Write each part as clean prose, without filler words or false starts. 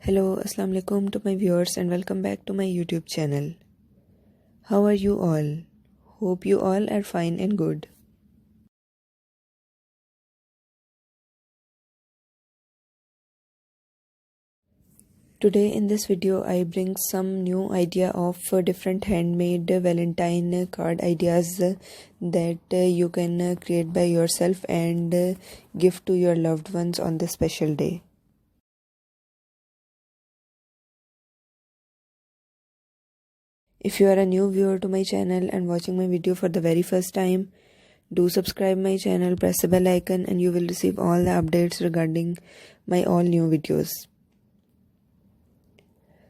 Hello, Assalamu alaikum to my viewers and welcome back to my YouTube channel. How are you all? Hope you all are fine and good. Today in this video I bring some new idea of different handmade Valentine card ideas that you can create by yourself and give to your loved ones on this special day. If you are a new viewer to my channel and watching my video for the very first time, do subscribe my channel, press the bell icon and you will receive all the updates regarding my all new videos.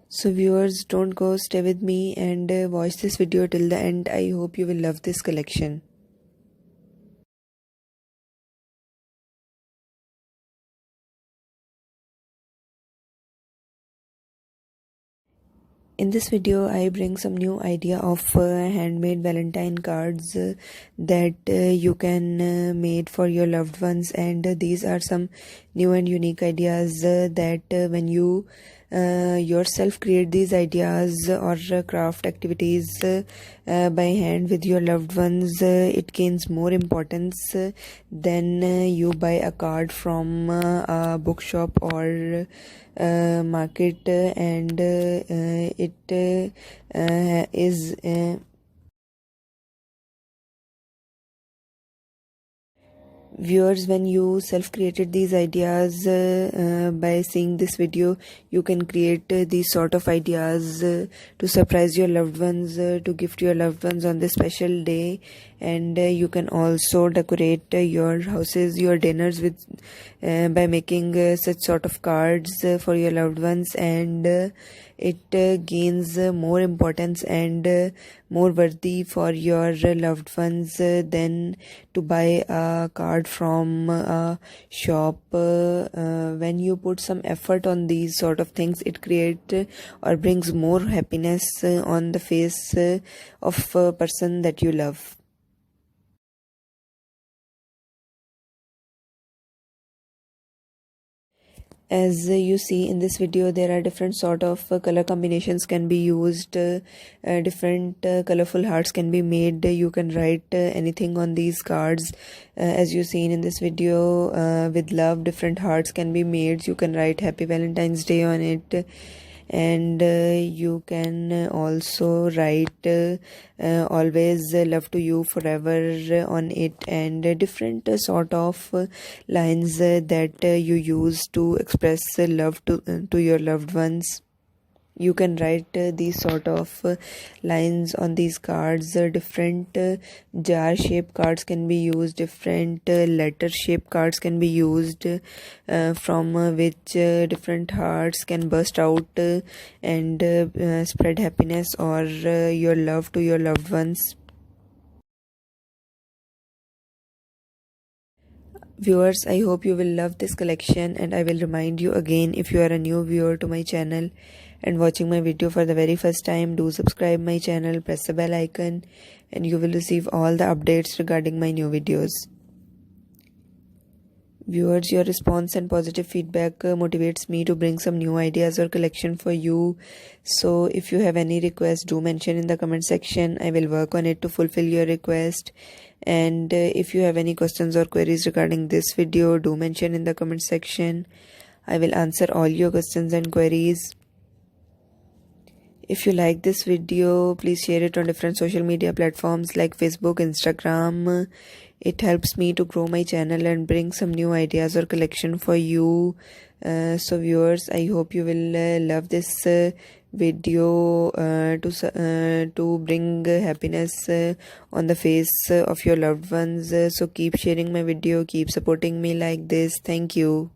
So viewers, don't go, stay with me and watch this video till the end. I hope you will love this collection. In this video, I bring some new idea of handmade Valentine cards that you can made for your loved ones, and these are some new and unique ideas that when you yourself create these ideas or craft activities by hand with your loved ones, it gains more importance than you buy a card from a bookshop or market, and it is viewers, when you self-created these ideas by seeing this video, you can create these sort of ideas to surprise your loved ones, to gift your loved ones on this special day, and you can also decorate your houses, your dinners with by making such sort of cards for your loved ones, and it gains more importance and more worthy for your loved ones than to buy a card from a shop. When you put some effort on these sort of things, it creates or brings more happiness on the face of a person that you love. As you see in this video, there are different sort of color combinations can be used, different colorful hearts can be made. You can write anything on these cards, as you seen in this video, with love. Different hearts can be made. You can write Happy Valentine's Day on it, and you can also write always love to you forever on it, and different sort of lines that you use to express love to your loved ones. You can write these sort of lines on these cards. Different jar shaped cards can be used, different letter shaped cards can be used, from which different hearts can burst out and spread happiness or your love to your loved ones. Viewers, I hope you will love this collection, and I will remind you again, if you are a new viewer to my channel and watching my video for the very first time, do subscribe my channel, press the bell icon and you will receive all the updates regarding my new videos. Viewers, your response and positive feedback motivates me to bring some new ideas or collection for you. So if you have any request, do mention in the comment section. I will work on it to fulfill your request. And if you have any questions or queries regarding this video, do mention in the comment section. I will answer all your questions and queries. If you like this video, please share it on different social media platforms like Facebook, Instagram. It helps me to grow my channel and bring some new ideas or collection for you. So viewers, I hope you will love this video to bring happiness on the face of your loved ones. So keep sharing my video, keep supporting me like this. Thank you.